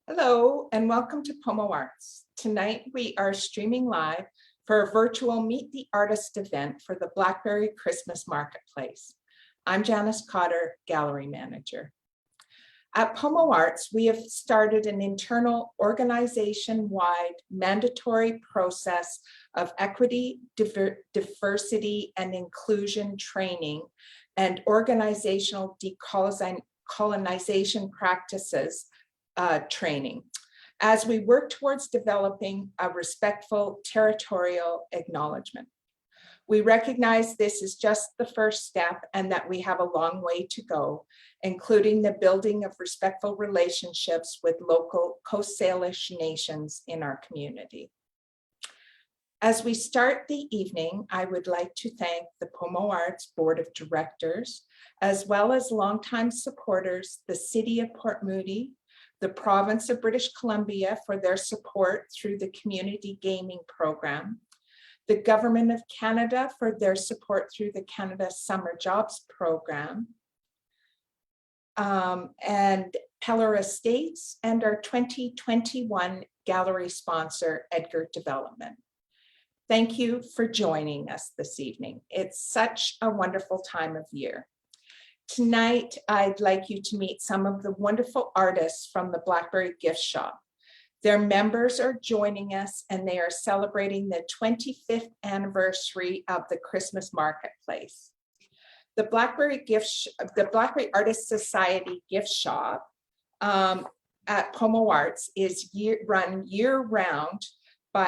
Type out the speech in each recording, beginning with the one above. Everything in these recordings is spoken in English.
Hello and welcome to PoMoArts. Tonight we are streaming live for a virtual Meet the Artist event for the Blackberry Christmas Marketplace. I'm Janice Cotter, Gallery Manager. At PoMoArts, we have started an internal organization-wide mandatory process of equity, diversity, and inclusion training and organizational decolonization practices training as we work towards developing a respectful territorial acknowledgement. We recognize this is just the first step and that we have a long way to go, including the building of respectful relationships with local Coast Salish nations in our community. As we start the evening, I would like to thank the PoMoArts Board of Directors, as well as longtime supporters, the City of Port Moody, the Province of British Columbia for their support through the Community Gaming Program, the Government of Canada for their support through the Canada Summer Jobs Program, and Peller Estates, and our 2021 gallery sponsor, Edgar Development. Thank you for joining us this evening. It's such a wonderful time of year. Tonight, I'd like you to meet some of the wonderful artists from the Blackberry gift shop. Their members are joining us and they are celebrating the 25th anniversary of the Christmas Marketplace. The Blackberry Artist Society gift shop at PoMoArts is run year-round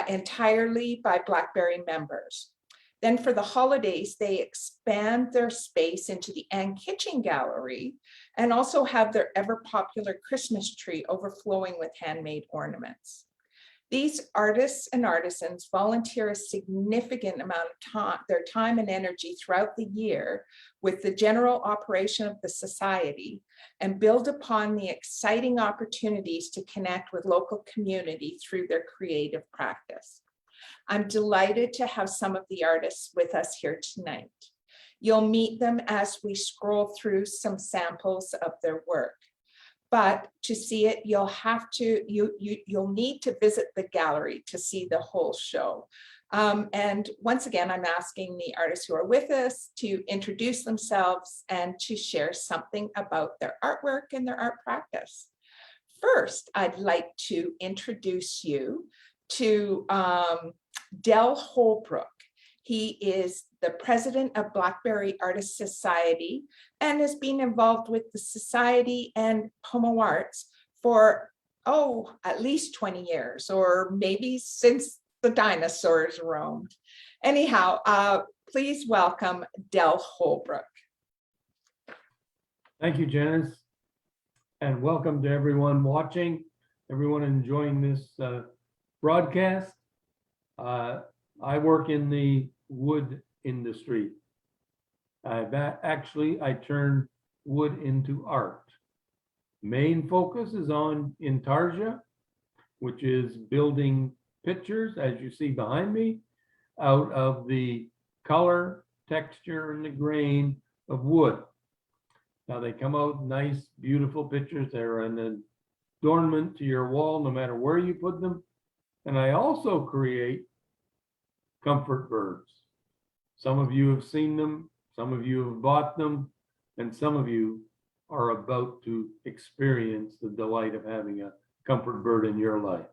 entirely by Blackberry members. Then for the holidays, they expand their space into the Ann Kitchen Gallery and also have their ever popular Christmas tree overflowing with handmade ornaments. These artists and artisans volunteer a significant amount of their time and energy throughout the year with the general operation of the society and build upon the exciting opportunities to connect with local community through their creative practice. I'm delighted to have some of the artists with us here tonight. You'll meet them as we scroll through some samples of their work. But to see it, you'll need to visit the gallery to see the whole show. And once again, I'm asking the artists who are with us to introduce themselves and to share something about their artwork and their art practice. First, I'd like to introduce you to Dell Holbrook. He is the president of Blackberry Artist Society and has been involved with the society and PoMoArts for, at least 20 years, or maybe since the dinosaurs roamed. Anyhow, please welcome Dell Holbrook. Thank you, Janice, and welcome to everyone watching, everyone enjoying this broadcast. I work in the wood industry. I turn wood into art. Main focus is on Intarsia, which is building pictures, as you see behind me, out of the color, texture, and the grain of wood. Now they come out nice, beautiful pictures. They're an adornment to your wall, no matter where you put them. And I also create comfort birds. Some of you have seen them, some of you have bought them, and some of you are about to experience the delight of having a comfort bird in your life.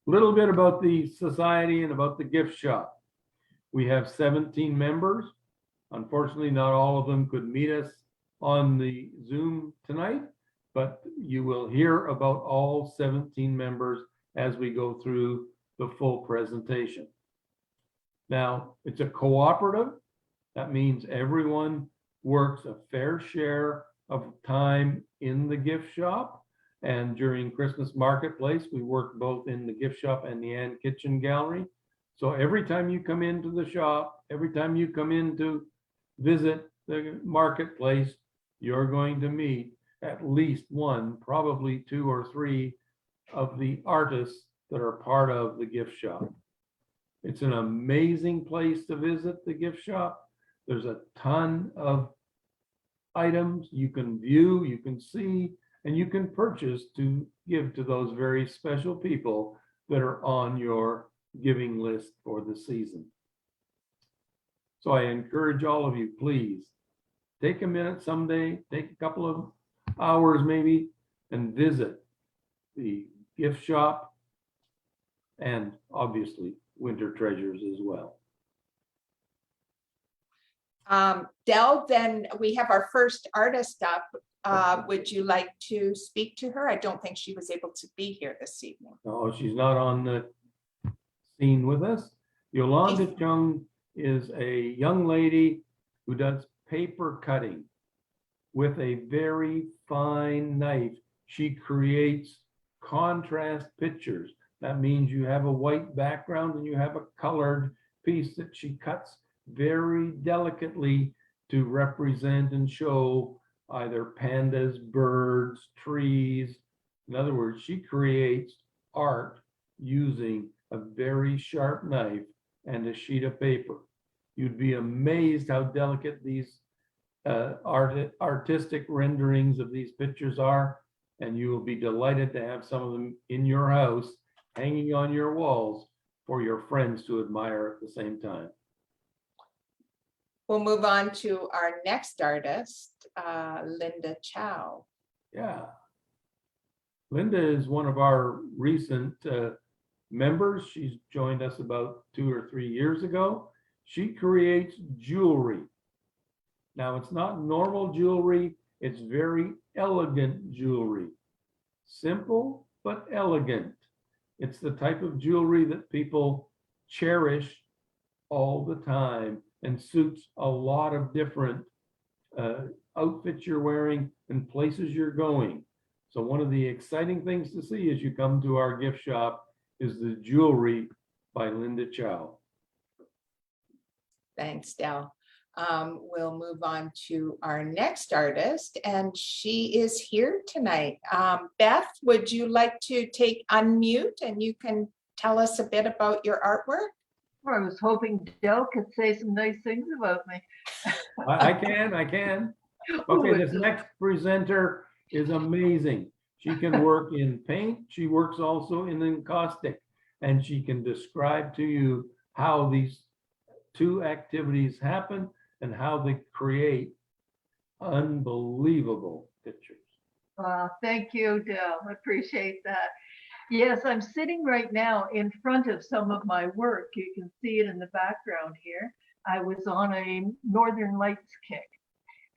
A little bit about the society and about the gift shop. We have 17 members. Unfortunately, not all of them could meet us on the Zoom tonight, but you will hear about all 17 members as we go through the full presentation. Now, it's a cooperative. That means everyone works a fair share of time in the gift shop. And during Christmas Marketplace, we work both in the gift shop and the Ann Kitchen Gallery. So every time you come into the shop, every time you come in to visit the marketplace, you're going to meet at least one, probably two or three of the artists that are part of the gift shop. It's an amazing place to visit the gift shop. There's a ton of items you can view, you can see, and you can purchase to give to those very special people that are on your giving list for the season. So I encourage all of you, please take a minute someday, take a couple of hours maybe, and visit the gift shop and obviously Winter Treasures as well. Dell, then we have our first artist up. Would you like to speak to her? I don't think she was able to be here this evening. No, she's not on the scene with us. Yolanda Jung is a young lady who does paper cutting with a very fine knife. She creates contrast pictures. That means you have a white background and you have a colored piece that she cuts very delicately to represent and show either pandas, birds, trees. In other words, she creates art using a very sharp knife and a sheet of paper. You'd be amazed how delicate these artistic renderings of these pictures are, and you will be delighted to have some of them in your house, hanging on your walls for your friends to admire at the same time. We'll move on to our next artist, Linda Chao. Yeah. Linda is one of our recent members. She's joined us about 2 or 3 years ago. She creates jewelry. Now, it's not normal jewelry. It's very elegant jewelry. Simple, but elegant. It's the type of jewelry that people cherish all the time and suits a lot of different outfits you're wearing and places you're going. So one of the exciting things to see as you come to our gift shop is the jewelry by Linda Chao. Thanks, Dell. We'll move on to our next artist, and she is here tonight. Beth, would you like to unmute and you can tell us a bit about your artwork? Well, I was hoping Dell could say some nice things about me. I can. Okay, this next presenter is amazing. She can work in paint. She works also in encaustic, and she can describe to you how these two activities happen and how they create unbelievable pictures. Thank you, Dell. I appreciate that. Yes, I'm sitting right now in front of some of my work. You can see it in the background here. I was on a Northern Lights kick,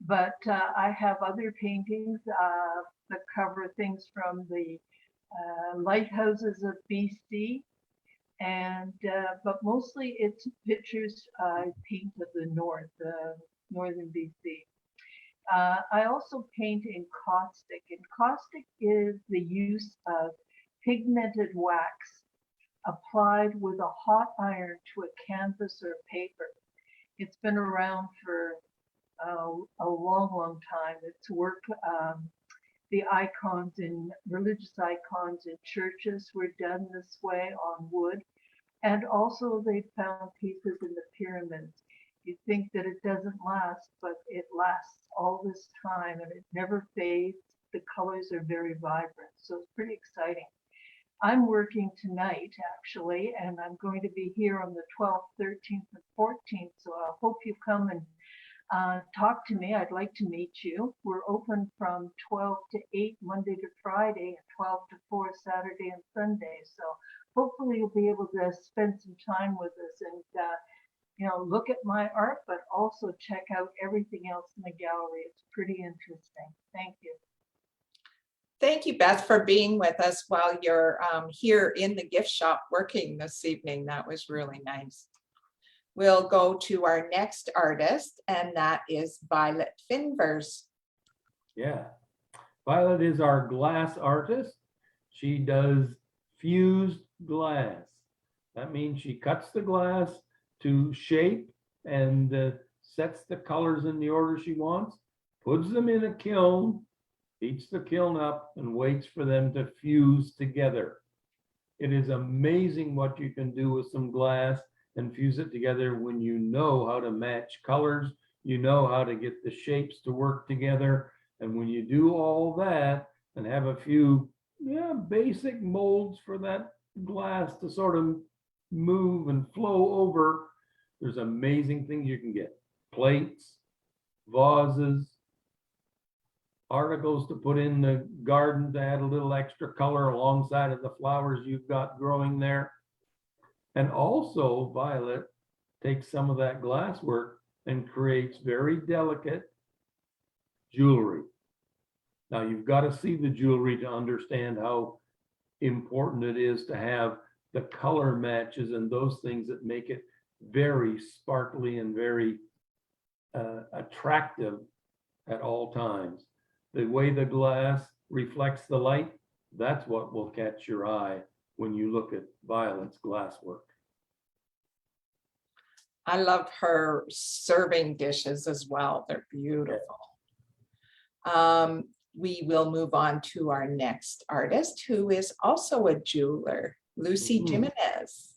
but I have other paintings that cover things from the lighthouses of BC, and but mostly it's pictures I paint of the north, northern BC. I also paint encaustic. Encaustic is the use of pigmented wax applied with a hot iron to a canvas or paper. It's been around for a long time. It's work, the icons in religious icons in churches were done this way on wood. And also they found pieces in the pyramids. You think that it doesn't last, but it lasts all this time and it never fades. The colors are very vibrant, so it's pretty exciting. I'm working tonight, actually, and I'm going to be here on the 12th, 13th, and 14th, so I hope you come and talk to me. I'd like to meet you. We're open from 12 to 8 Monday to Friday and 12 to 4 Saturday and Sunday, so hopefully you'll be able to spend some time with us and look at my art, but also check out everything else in the gallery. It's pretty interesting. Thank you. Thank you, Beth, for being with us while you're here in the gift shop working this evening. That was really nice. We'll go to our next artist, and that is Violet Finvers. Yeah, Violet is our glass artist. She does fused glass. That means she cuts the glass to shape and sets the colors in the order she wants, puts them in a kiln, heats the kiln up, and waits for them to fuse together. It is amazing what you can do with some glass and fuse it together when you know how to match colors, you know how to get the shapes to work together. And when you do all that, and have a few basic molds for that glass to sort of move and flow over, there's amazing things you can get. Plates, vases, articles to put in the garden to add a little extra color alongside of the flowers you've got growing there. And also Violet takes some of that glass work and creates very delicate jewelry. Now you've got to see the jewelry to understand how important it is to have the color matches and those things that make it very sparkly and very attractive at all times. The way the glass reflects the light, that's what will catch your eye when you look at Violet's glasswork. I love her serving dishes as well. They're beautiful. We will move on to our next artist, who is also a jeweler, Lucy Jiminez.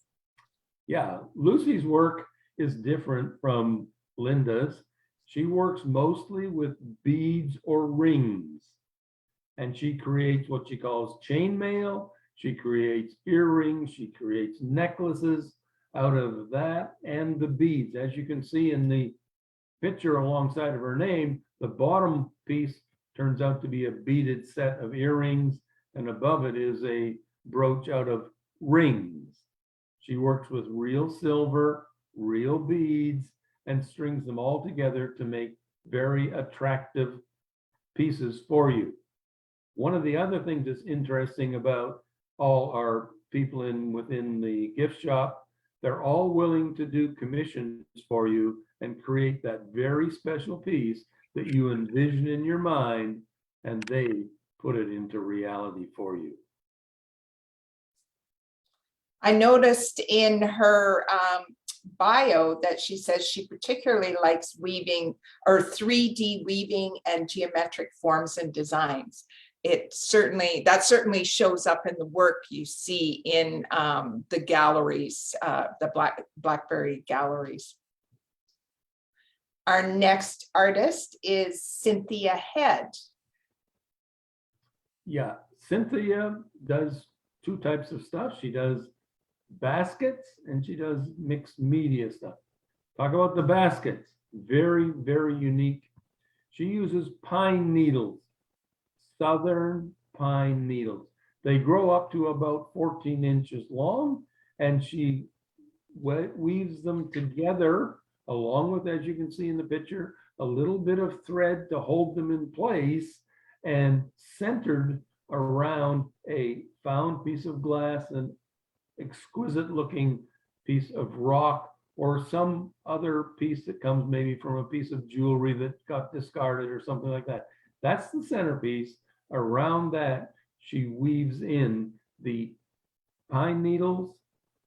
Yeah, Lucy's work is different from Linda's. She works mostly with beads or rings, and she creates what she calls chainmail. She creates earrings, she creates necklaces out of that and the beads. As you can see in the picture alongside of her name, the bottom piece turns out to be a beaded set of earrings, and above it is a brooch out of rings. She works with real silver, real beads, and strings them all together to make very attractive pieces for you. One of the other things that's interesting about all our people within the gift shop, they're all willing to do commissions for you and create that very special piece that you envision in your mind, and they put it into reality for you. I noticed in her bio that she says she particularly likes weaving or 3D weaving and geometric forms and designs. That certainly shows up in the work you see in the galleries, the Blackberry galleries. Our next artist is Cynthia Head. Yeah, Cynthia does two types of stuff. She does baskets and she does mixed media stuff. Talk about the baskets. Very, very unique. She uses pine needles, southern pine needles. They grow up to about 14 inches long, and she weaves them together along with, as you can see in the picture, a little bit of thread to hold them in place, and centered around a found piece of glass, an exquisite looking piece of rock, or some other piece that comes maybe from a piece of jewelry that got discarded or something like that. That's the centerpiece. Around that, she weaves in the pine needles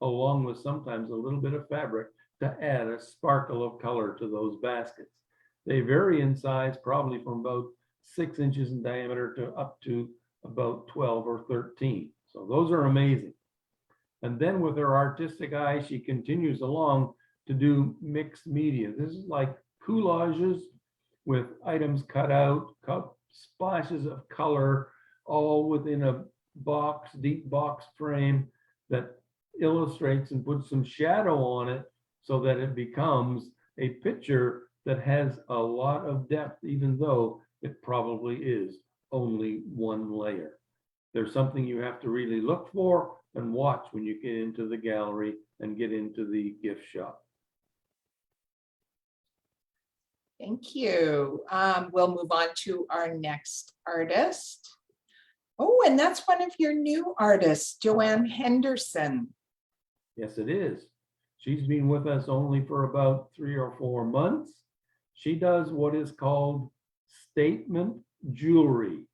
along with sometimes a little bit of fabric to add a sparkle of color to those baskets. They vary in size, probably from about 6 inches in diameter to up to about 12 or 13. So those are amazing. And then with her artistic eye, she continues along to do mixed media. This is like collages with items cut out, splashes of color, all within a box, deep box frame that illustrates and puts some shadow on it so that it becomes a picture that has a lot of depth, even though it probably is only one layer. There's something you have to really look for and watch when you get into the gallery and get into the gift shop. Thank you. We'll move on to our next artist. Oh, and that's one of your new artists, Joanne Henderson. Yes, it is. She's been with us only for about 3 or 4 months. She does what is called statement jewelry.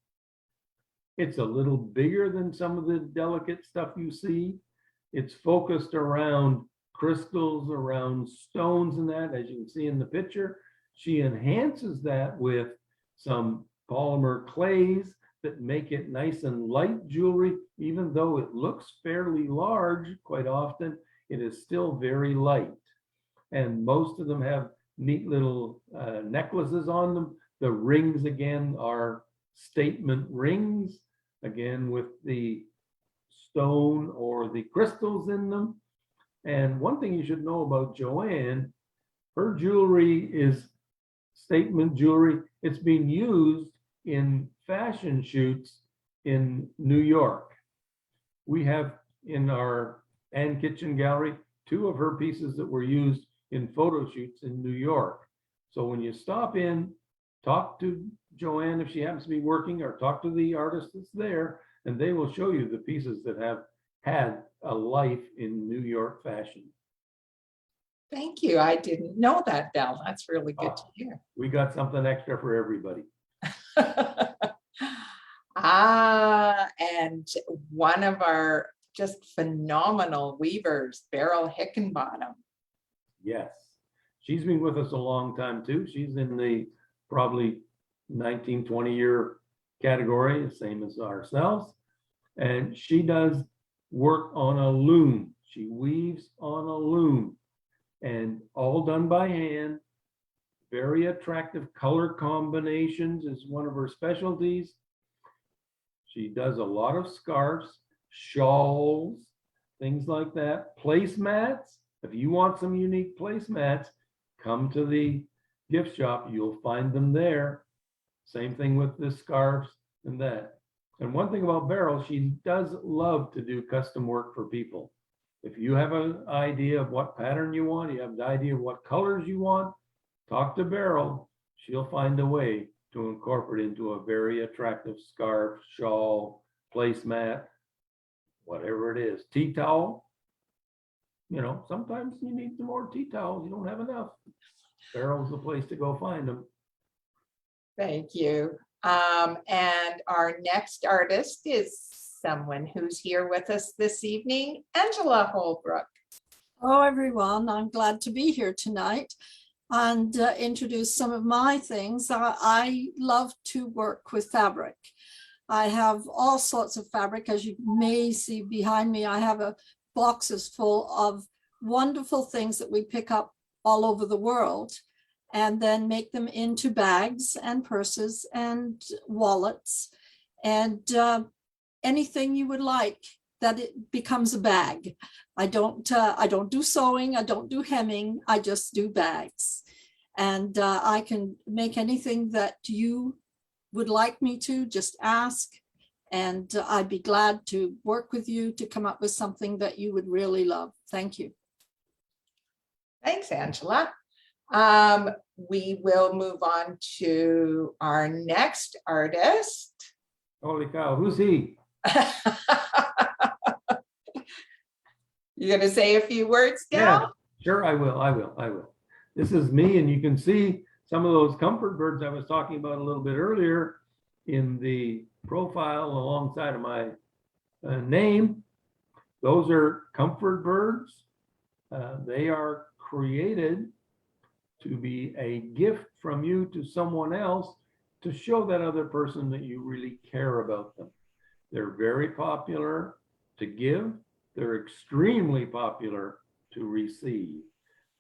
It's a little bigger than some of the delicate stuff you see. It's focused around crystals, around stones and that, as you can see in the picture. She enhances that with some polymer clays that make it nice and light jewelry. Even though it looks fairly large, quite often, it is still very light. And most of them have neat little necklaces on them. The rings, again, are statement rings. again with the stone or the crystals in them. And one thing you should know about Joanne, her jewelry is statement jewelry. It's being used in fashion shoots in New York. We have in our Ann Kitchen gallery 2 of her pieces that were used in photo shoots in New York. So when you stop in, talk to Joanne if she happens to be working, or talk to the artist that's there, and they will show you the pieces that have had a life in New York fashion. Thank you. I didn't know that, Dell. That's really good to hear. We got something extra for everybody. And one of our just phenomenal weavers, Beryl Hickenbottom. Yes, she's been with us a long time too. She's in the probably 19, 20-year category, the same as ourselves. And she does work on a loom. She weaves on a loom, and all done by hand. Very attractive color combinations is one of her specialties. She does a lot of scarves, shawls, things like that. Placemats. If you want some unique placemats, come to the gift shop. You'll find them there. Same thing with the scarves and that. And one thing about Beryl, she does love to do custom work for people. If you have an idea of what pattern you want, you have an idea of what colors you want, talk to Beryl. She'll find a way to incorporate into a very attractive scarf, shawl, placemat, whatever it is. Tea towel. You know, sometimes you need some more tea towels. You don't have enough. Beryl's the place to go find them. Thank you. And our next artist is someone who's here with us this evening, Angela Holbrook. Hello, everyone. I'm glad to be here tonight and introduce some of my things. I love to work with fabric. I have all sorts of fabric. As you may see behind me, I have boxes full of wonderful things that we pick up all over the world and then make them into bags and purses and wallets and anything you would like that it becomes a bag. I don't do sewing, I don't do hemming, I just do bags. And I can make anything that you would like me to, just ask. And I'd be glad to work with you to come up with something that you would really love. Thank you. Thanks, Angela. We will move on to our next artist. Holy cow, who's he? You're going to say a few words, Dell? Yeah, sure, I will. This is me, and you can see some of those comfort birds I was talking about a little bit earlier in the profile alongside of my name. Those are comfort birds. They are created to be a gift from you to someone else to show that other person that you really care about them. They're very popular to give. They're extremely popular to receive.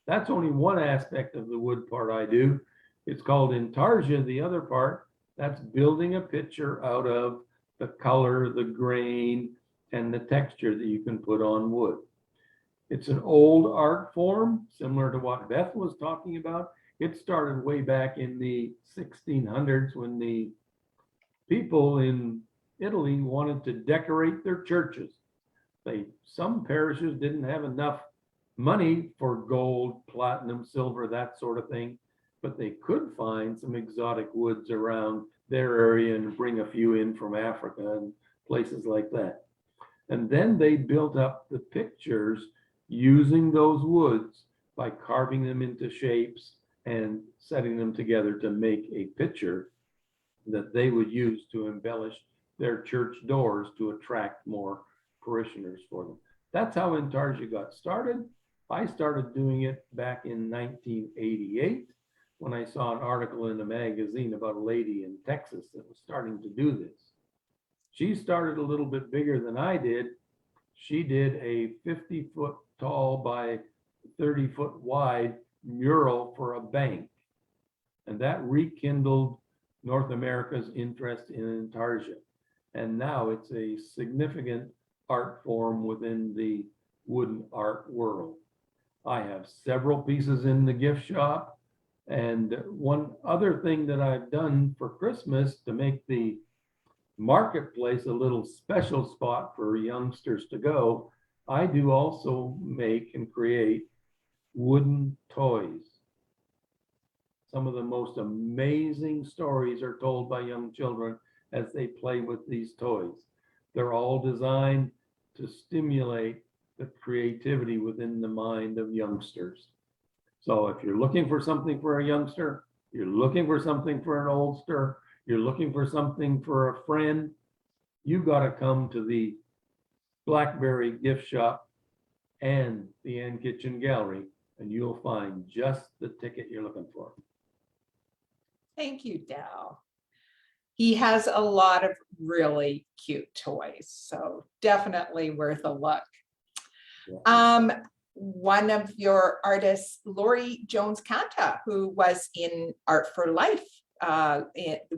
That's only one aspect of the wood part I do. It's called Intarsia, the other part. That's building a picture out of the color, the grain, and the texture that you can put on wood. It's an old art form, similar to what Beth was talking about. It started way back in the 1600s when the people in Italy wanted to decorate their churches. Some parishes didn't have enough money for gold, platinum, silver, that sort of thing, but they could find some exotic woods around their area and bring a few in from Africa and places like that. And then they built up the pictures using those woods by carving them into shapes and setting them together to make a picture that they would use to embellish their church doors to attract more parishioners for them. That's how Intarsia got started. I started doing it back in 1988 when I saw an article in a magazine about a lady in Texas that was starting to do this. She started a little bit bigger than I did. She did a 50-foot tall by 30-foot wide mural for a bank. And that rekindled North America's interest in Intarsia. And now it's a significant art form within the wooden art world. I have several pieces in the gift shop. And one other thing that I've done for Christmas to make the marketplace a little special spot for youngsters to go, I do also make and create wooden toys. Some of the most amazing stories are told by young children as they play with these toys. They're all designed to stimulate the creativity within the mind of youngsters. So if you're looking for something for a youngster, you're looking for something for an oldster, you're looking for something for a friend, you got to come to the Blackberry gift shop and the Ann Kitchen Gallery, and you'll find just the ticket you're looking for. Thank you, Dell. He has a lot of really cute toys, so definitely worth a look. One of your artists, Lori Jones-Canta, who was in Art for Life,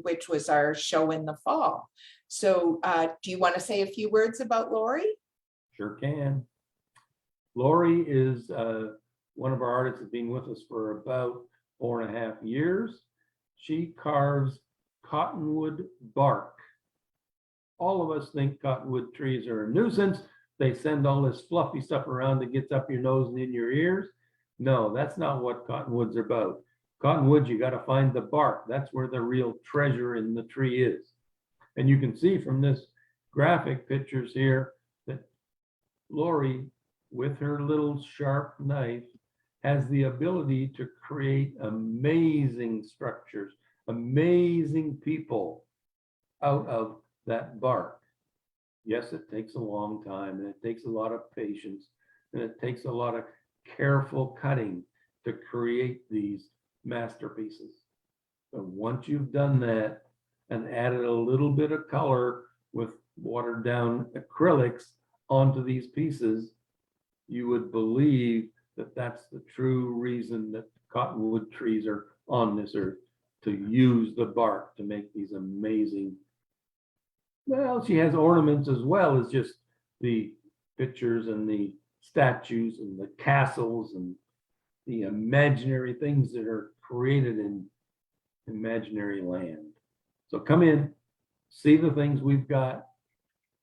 which was our show in the fall. So do you want to say a few words about Lori? Sure can. Lori is one of our artists that's been with us for about 4.5 years. She carves cottonwood bark. All of us think cottonwood trees are a nuisance. They send all this fluffy stuff around that gets up your nose and in your ears. No, that's not what cottonwoods are about. Cottonwoods, you got to find the bark. That's where the real treasure in the tree is. And you can see from this graphic pictures here that Lori, with her little sharp knife, has the ability to create amazing structures, amazing people out of that bark. Yes, it takes a long time, and it takes a lot of patience, and it takes a lot of careful cutting to create these masterpieces. But once you've done that and added a little bit of color with watered down acrylics onto these pieces, you would believe that that's the true reason that cottonwood trees are on this earth, to use the bark to make these amazing. Well, she has ornaments as well as just the pictures and the statues and the castles and the imaginary things that are created in imaginary land. So come in, see the things we've got,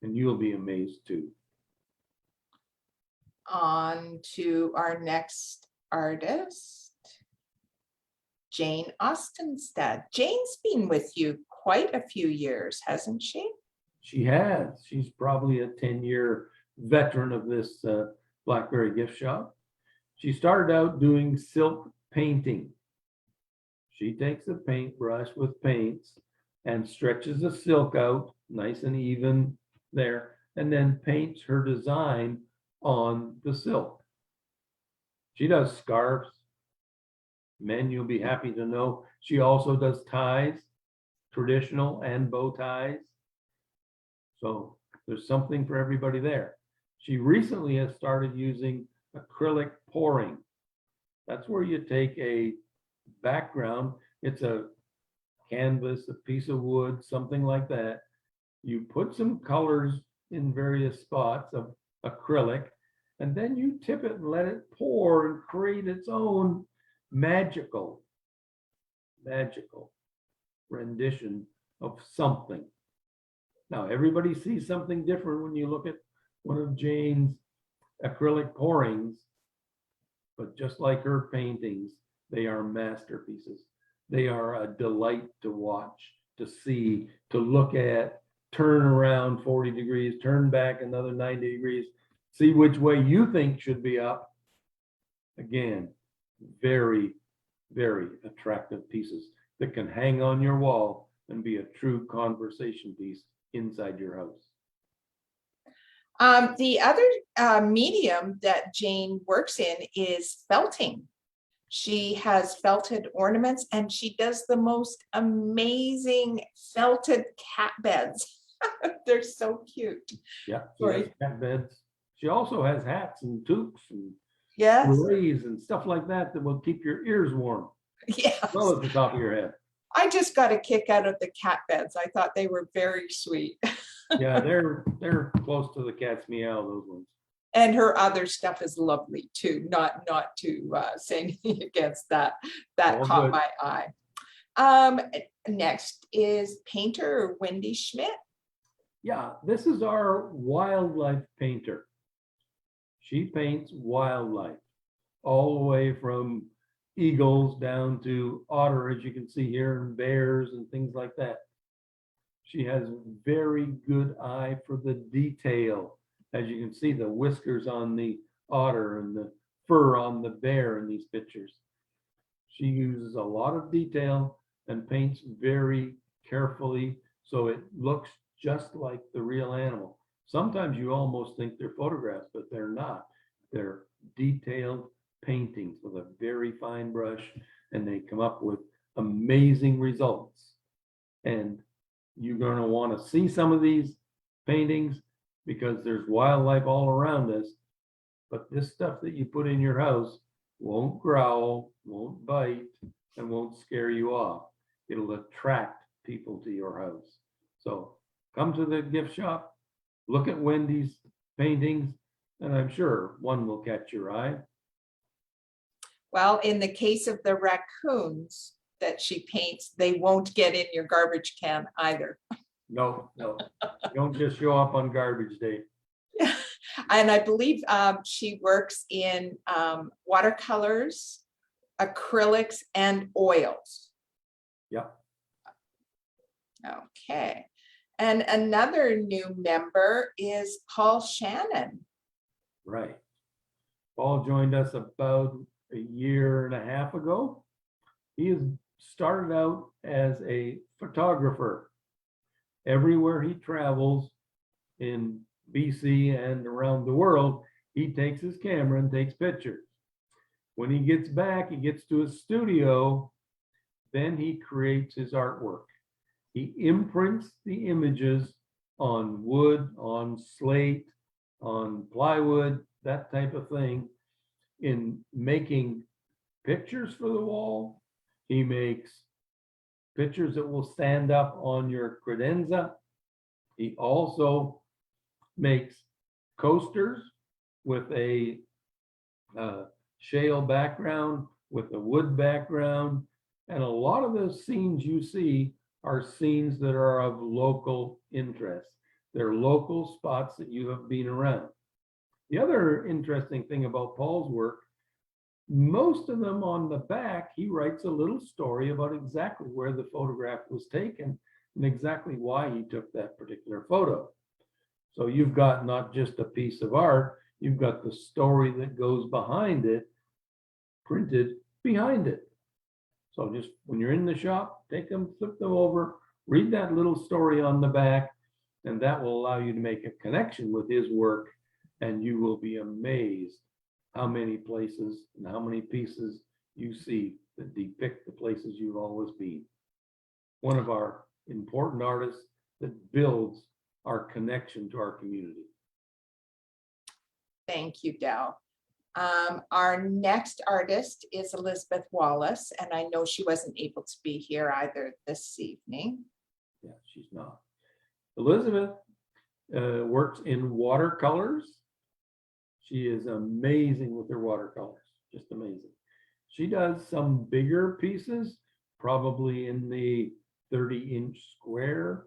and you'll be amazed too. On to our next artist, Jane Austenstad. Jane's been with you quite a few years, hasn't she? She has. She's probably a 10-year veteran of this Blackberry gift shop. She started out doing silk painting. She takes a paintbrush with paints and stretches the silk out nice and even there, and then paints her design on the silk. She does scarves. Men, you'll be happy to know, she also does ties, traditional and bow ties. So there's something for everybody there. She recently has started using acrylic pouring. That's where you take a background, it's a canvas, a piece of wood, something like that. You put some colors in various spots of acrylic, and then you tip it and let it pour and create its own magical rendition of something. Now, everybody sees something different when you look at one of Jane's acrylic pourings, but just like her paintings, they are masterpieces. They are a delight to watch, to see, to look at, turn around 40 degrees, turn back another 90 degrees, see which way you think should be up. Again, very, very attractive pieces that can hang on your wall and be a true conversation piece inside your house. The other medium that Jane works in is felting. She has felted ornaments, and she does the most amazing felted cat beds. They're so cute. Yeah, she has cat beds. She also has hats and toques and Yes. berets and stuff like that that will keep your ears warm. Yes. Well, at the top of your head. I just got a kick out of the cat beds. I thought they were very sweet. Yeah, they're close to the cat's meow, those ones. And her other stuff is lovely too. Not to say anything against that. That All caught good. my eye. Next is painter Wendy Schmidt. Yeah, this is our wildlife painter. She paints wildlife, all the way from eagles down to otter, as you can see here, and bears and things like that. She has very good eye for the detail. As you can see, the whiskers on the otter and the fur on the bear in these pictures. She uses a lot of detail and paints very carefully, so it looks just like the real animal. Sometimes you almost think they're photographs, but they're not. They're detailed paintings with a very fine brush, and they come up with amazing results. And you're going to want to see some of these paintings because there's wildlife all around us. But this stuff that you put in your house won't growl, won't bite, and won't scare you off. It'll attract people to your house. So come to the gift shop, look at Wendy's paintings, and I'm sure one will catch your eye. Well, in the case of the raccoons that she paints, they won't get in your garbage can either. No, don't just show up on garbage day. And I believe she works in watercolors, acrylics, and oils. Yeah. Okay. And another new member is Paul Shannon. Right. Paul joined us about a year and a half ago. He has started out as a photographer. Everywhere he travels in BC and around the world, he takes his camera and takes pictures. When he gets back, he gets to his studio, then he creates his artwork. He imprints the images on wood, on slate, on plywood, that type of thing. In making pictures for the wall, he makes pictures that will stand up on your credenza. He also makes coasters with a shale background, with a wood background. And a lot of the scenes you see are scenes that are of local interest. They're local spots that you have been around. The other interesting thing about Paul's work, most of them on the back, he writes a little story about exactly where the photograph was taken and exactly why he took that particular photo. So you've got not just a piece of art, you've got the story that goes behind it, printed behind it. So just when you're in the shop, take them, flip them over, read that little story on the back, and that will allow you to make a connection with his work, and you will be amazed how many places and how many pieces you see that depict the places you've always been. One of our important artists that builds our connection to our community. Thank you, Dell. Our next artist is Elizabeth Wallace, and I know she wasn't able to be here either this evening. Yeah, she's not. Elizabeth works in watercolors. She is amazing with her watercolors, just amazing. She does some bigger pieces, probably in the 30-inch square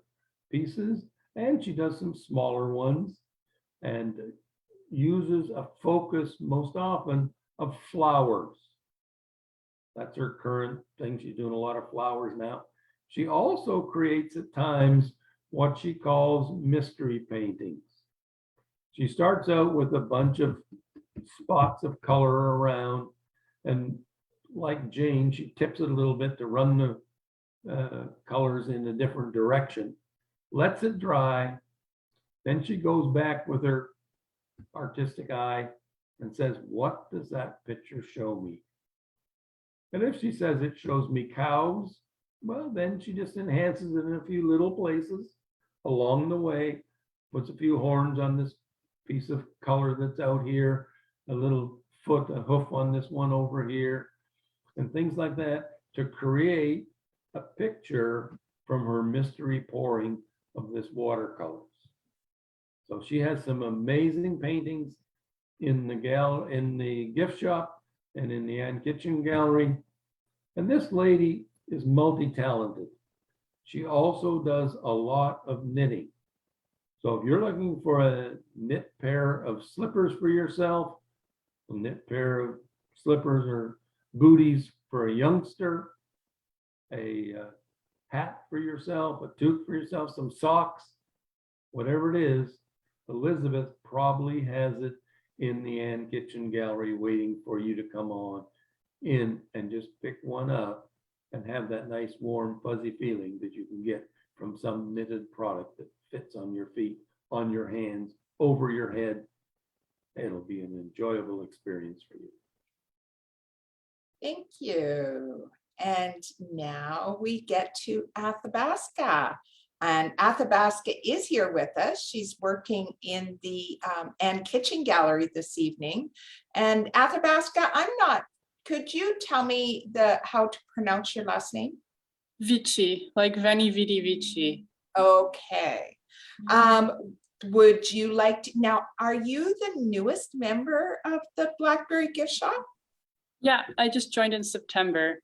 pieces, and she does some smaller ones and uses a focus most often of flowers. That's her current thing. She's doing a lot of flowers now. She also creates at times what she calls mystery paintings. She starts out with a bunch of spots of color around, and like Jane, she tips it a little bit to run the colors in a different direction, lets it dry, then she goes back with her artistic eye and says, what does that picture show me? And if she says it shows me cows, well, then she just enhances it in a few little places along the way, puts a few horns on this piece of color that's out here, a little foot, a hoof on this one over here, and things like that to create a picture from her mystery pouring of this watercolors. So she has some amazing paintings in the gift shop and in the Ann Kitchen Gallery. And this lady is multi-talented. She also does a lot of knitting. So if you're looking for a knit pair of slippers for yourself, a knit pair of slippers or booties for a youngster, a hat for yourself, a toque for yourself, some socks, whatever it is, Elizabeth probably has it in the Ann Kitchen Gallery waiting for you to come on in and just pick one up and have that nice warm fuzzy feeling that you can get from some knitted product that fits on your feet, on your hands, over your head. It'll be an enjoyable experience for you. Thank you. And now we get to Athabasca. And Athabasca is here with us. She's working in the Ann Kitchen Gallery this evening. And Athabasca, could you tell me how to pronounce your last name? Vici, like Veni Vidi Vici. Okay. Would you like to, now, are you the newest member of the Blackberry gift shop? Yeah, I just joined in September.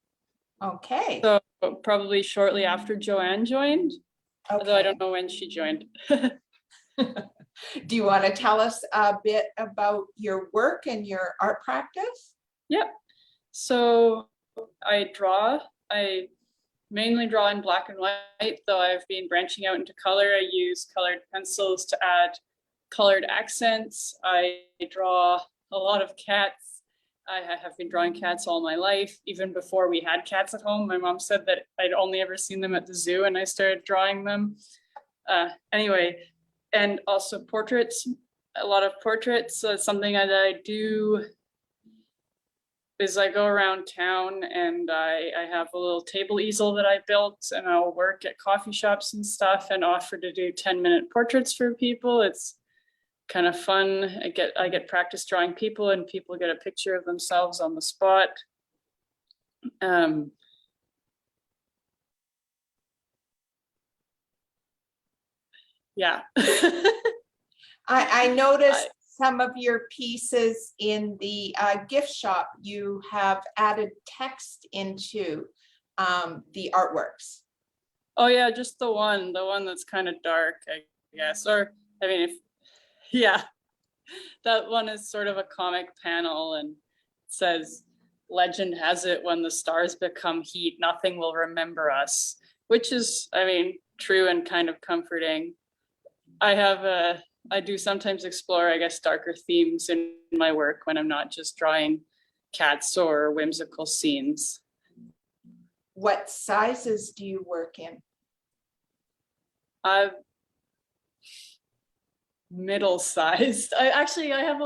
Okay. So probably shortly after Joanne joined, although I Okay. don't know when she joined. Do you want to tell us a bit about your work and your art practice? Yep. So I mainly draw in black and white, though I've been branching out into color. I use colored pencils to add colored accents. I draw a lot of cats. I have been drawing cats all my life. Even before we had cats at home, my mom said that I'd only ever seen them at the zoo and I started drawing them. Anyway, and also portraits, a lot of portraits. So it's something that I do is I go around town and I have a little table easel that I built, and I'll work at coffee shops and stuff and offer to do 10-minute portraits for people. It's kind of fun. I get practice drawing people, and people get a picture of themselves on the spot. Yeah. I noticed some of your pieces in the gift shop, you have added text into the artworks. Oh yeah, just the one that's kind of dark, I guess. Or I mean, yeah, that one is sort of a comic panel and it says, "Legend has it, when the stars become heat, nothing will remember us," which is, I mean, true and kind of comforting. I do sometimes explore, I guess, darker themes in my work when I'm not just drawing cats or whimsical scenes. What sizes do you work in? Middle-sized. I have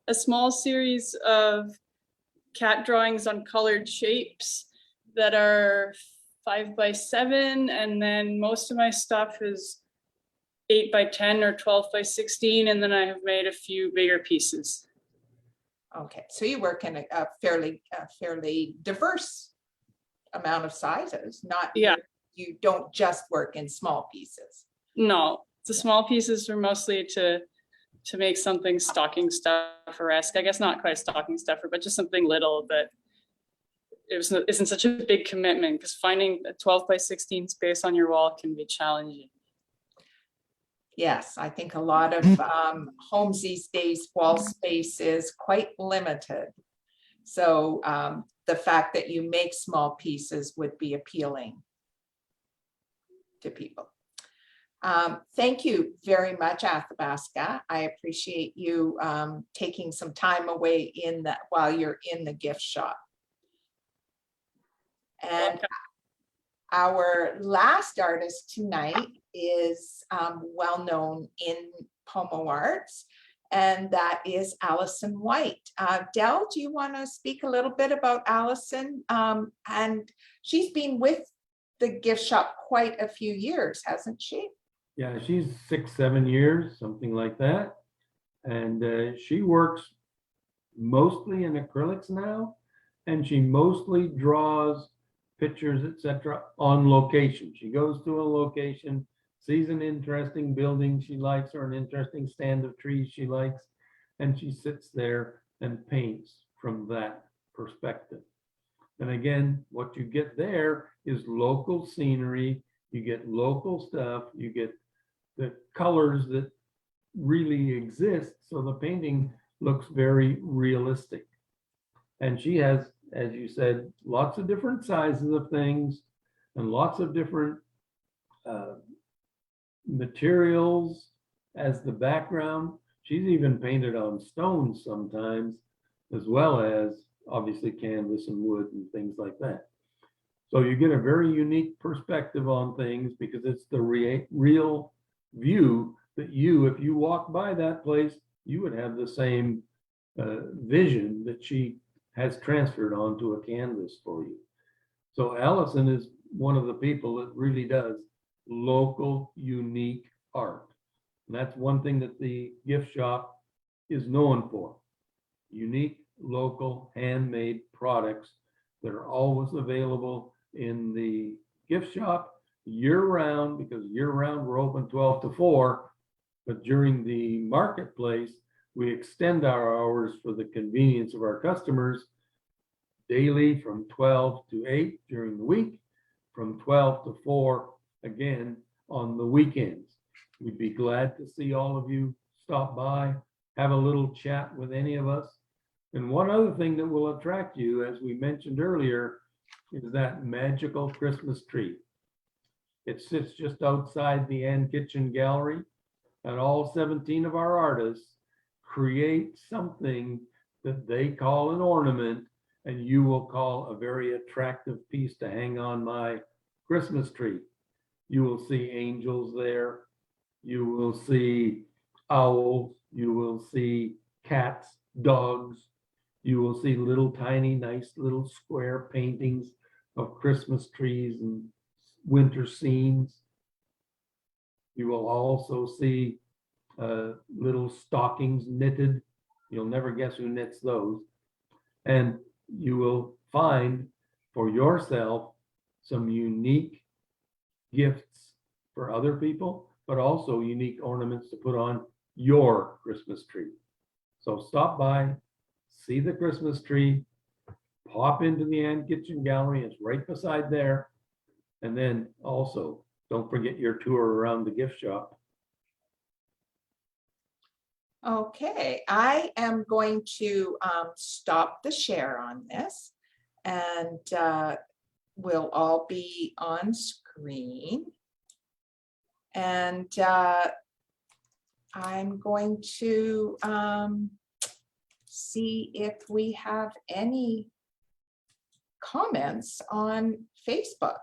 a small series of cat drawings on colored shapes that are 5x7, and then most of my stuff is 8x10 or 12x16, and then I have made a few bigger pieces. Okay, so you work in a fairly diverse amount of sizes. Not you don't just work in small pieces. No, the small pieces are mostly to make something stocking stuffer-esque. I guess not quite a stocking stuffer, but just something little that isn't such a big commitment, because finding a 12x16 space on your wall can be challenging. Yes, I think a lot of homes these days, wall space is quite limited. So the fact that you make small pieces would be appealing to people. Thank you very much, Athabasca. I appreciate you taking some time away while you're in the gift shop. And our last artist tonight is well known in PoMoArts, and that is Alison White. Dell, do you want to speak a little bit about Alison? And she's been with the gift shop quite a few years, hasn't she? Yeah, she's 6-7 years, something like that. And she works mostly in acrylics now, and she mostly draws pictures, etc., on location. She goes to a location, sees an interesting building she likes or an interesting stand of trees she likes, and she sits there and paints from that perspective. And again, what you get there is local scenery, you get local stuff, you get the colors that really exist, so the painting looks very realistic. And she has, as you said, lots of different sizes of things and lots of different materials as the background. She's even painted on stones sometimes, as well as obviously canvas and wood and things like that. So you get a very unique perspective on things because it's the real view that you, if you walk by that place, you would have the same vision that she has transferred onto a canvas for you. So Alison is one of the people that really does local, unique art. And that's one thing that the gift shop is known for. Unique, local, handmade products that are always available in the gift shop year-round, because year-round we're open 12 to 4, but during the marketplace, we extend our hours for the convenience of our customers daily from 12 to 8 during the week, from 12 to 4 again on the weekends. We'd be glad to see all of you stop by, have a little chat with any of us. And one other thing that will attract you, as we mentioned earlier, is that magical Christmas tree. It sits just outside the Ann Kitchen Gallery, and all 17 of our artists create something that they call an ornament, and you will call a very attractive piece to hang on my Christmas tree. You will see angels there. You will see owls. You will see cats, dogs. You will see little tiny, nice little square paintings of Christmas trees and winter scenes. You will also see little stockings knitted. You'll never guess who knits those. And you will find for yourself some unique gifts for other people, but also unique ornaments to put on your Christmas tree. So stop by, see the Christmas tree, pop into the Ann Kitchen Gallery, it's right beside there. And then also, don't forget your tour around the gift shop. Okay, I am going to stop the share on this, and we'll all be on screen. And I'm going to see if we have any comments on Facebook.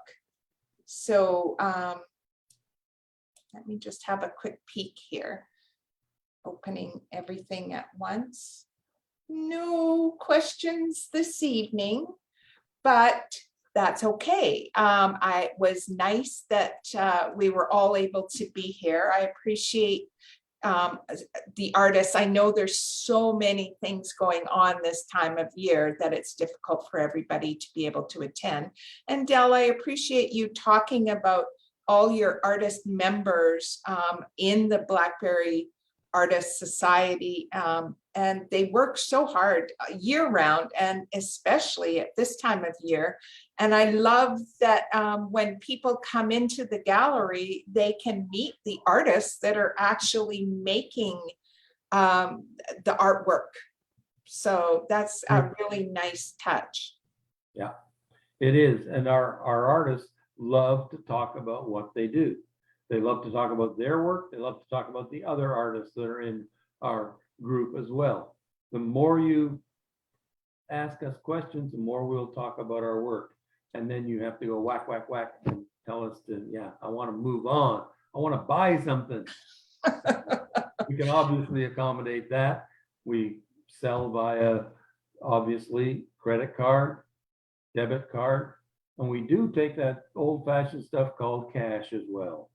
So let me just have a quick peek here. Opening everything at once. No questions this evening, but that's okay. It was nice that we were all able to be here. I appreciate the artists. I know there's so many things going on this time of year that it's difficult for everybody to be able to attend. And Dell, I appreciate you talking about all your artist members in the Blackberry Artist Society, and they work so hard year round, and especially at this time of year. And I love that when people come into the gallery, they can meet the artists that are actually making the artwork. So that's a really nice touch. Yeah, it is. And our artists love to talk about what they do. They love to talk about their work. They love to talk about the other artists that are in our group as well. The more you ask us questions, the more we'll talk about our work. And then you have to go whack, whack, whack and tell us to, yeah, I want to move on. I want to buy something. We can obviously accommodate that. We sell via, obviously, credit card, debit card, and we do take that old-fashioned stuff called cash as well.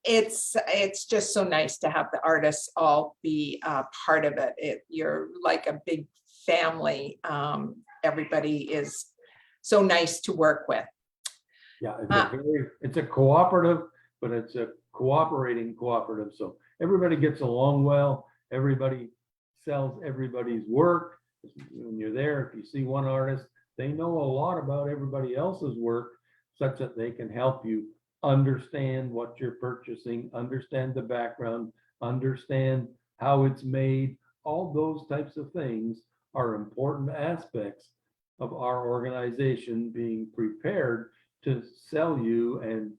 It's just so nice to have the artists all be part of it. You're like a big family, everybody is so nice to work with. Yeah, it's a cooperative, but it's a cooperating cooperative. So everybody gets along well. Everybody sells everybody's work. When you're there, if you see one artist, they know a lot about everybody else's work, such that they can help you understand what you're purchasing, understand the background, understand how it's made. All those types of things are important aspects of our organization being prepared to sell you and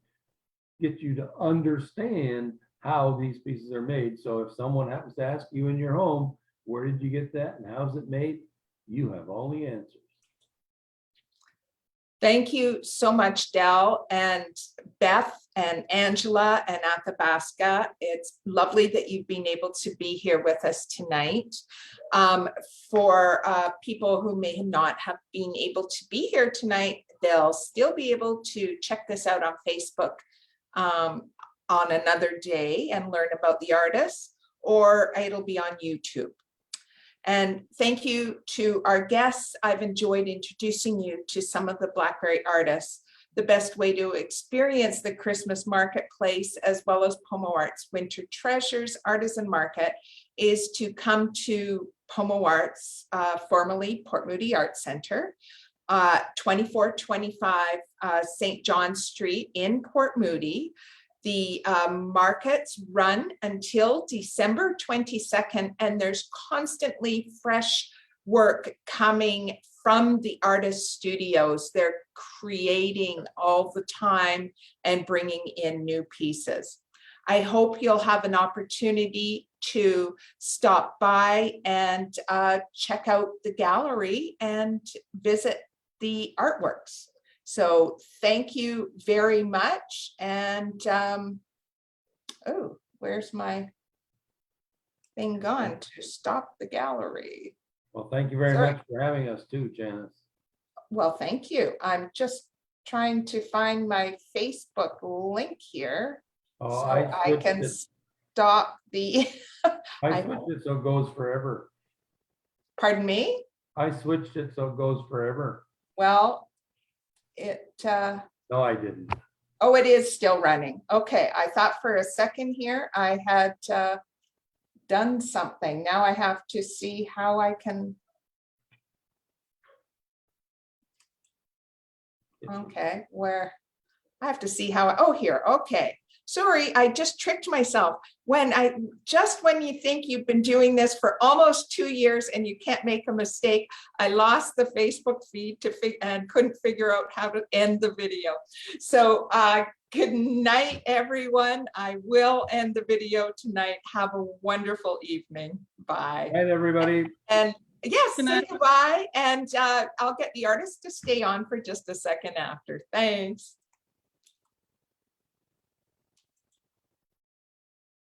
get you to understand how these pieces are made. So if someone happens to ask you in your home, where did you get that and how's it made? You have all the answers. Thank you so much, Dell and Beth and Angela and Athabasca. It's lovely that you've been able to be here with us tonight. For people who may not have been able to be here tonight, they'll still be able to check this out on Facebook on another day and learn about the artists, or it'll be on YouTube. And thank you to our guests. I've enjoyed introducing you to some of the Blackberry artists. The best way to experience the Christmas marketplace, as well as PoMoArts Winter Treasures Artisan Market, is to come to PoMoArts, formerly Port Moody Arts Center, 2425 St. John Street in Port Moody. The markets run until December 22nd, and there's constantly fresh work coming from the artist studios. They're creating all the time and bringing in new pieces. I hope you'll have an opportunity to stop by and check out the gallery and visit the artworks. So thank you very much. And oh, where's my thing gone to stop the gallery? Well, thank you very much for having us too, Janice. Well, thank you. I'm just trying to find my Facebook link here. Oh, so I can stop the. I switched it so it goes forever. Pardon me? I switched it so it goes forever. Well, No, I didn't. oh, it is still running. Okay, I thought for a second here I had done something. Now I have to see how I can. Okay, where I have to see how, oh, here, okay. Sorry, I just tricked myself. When you think you've been doing this for almost 2 years and you can't make a mistake, I lost the Facebook feed and couldn't figure out how to end the video. So good night, everyone. I will end the video tonight. Have a wonderful evening. Bye. Good night, everybody. And yes, Good say night. goodbye. And I'll get the artist to stay on for just a second after. Thanks.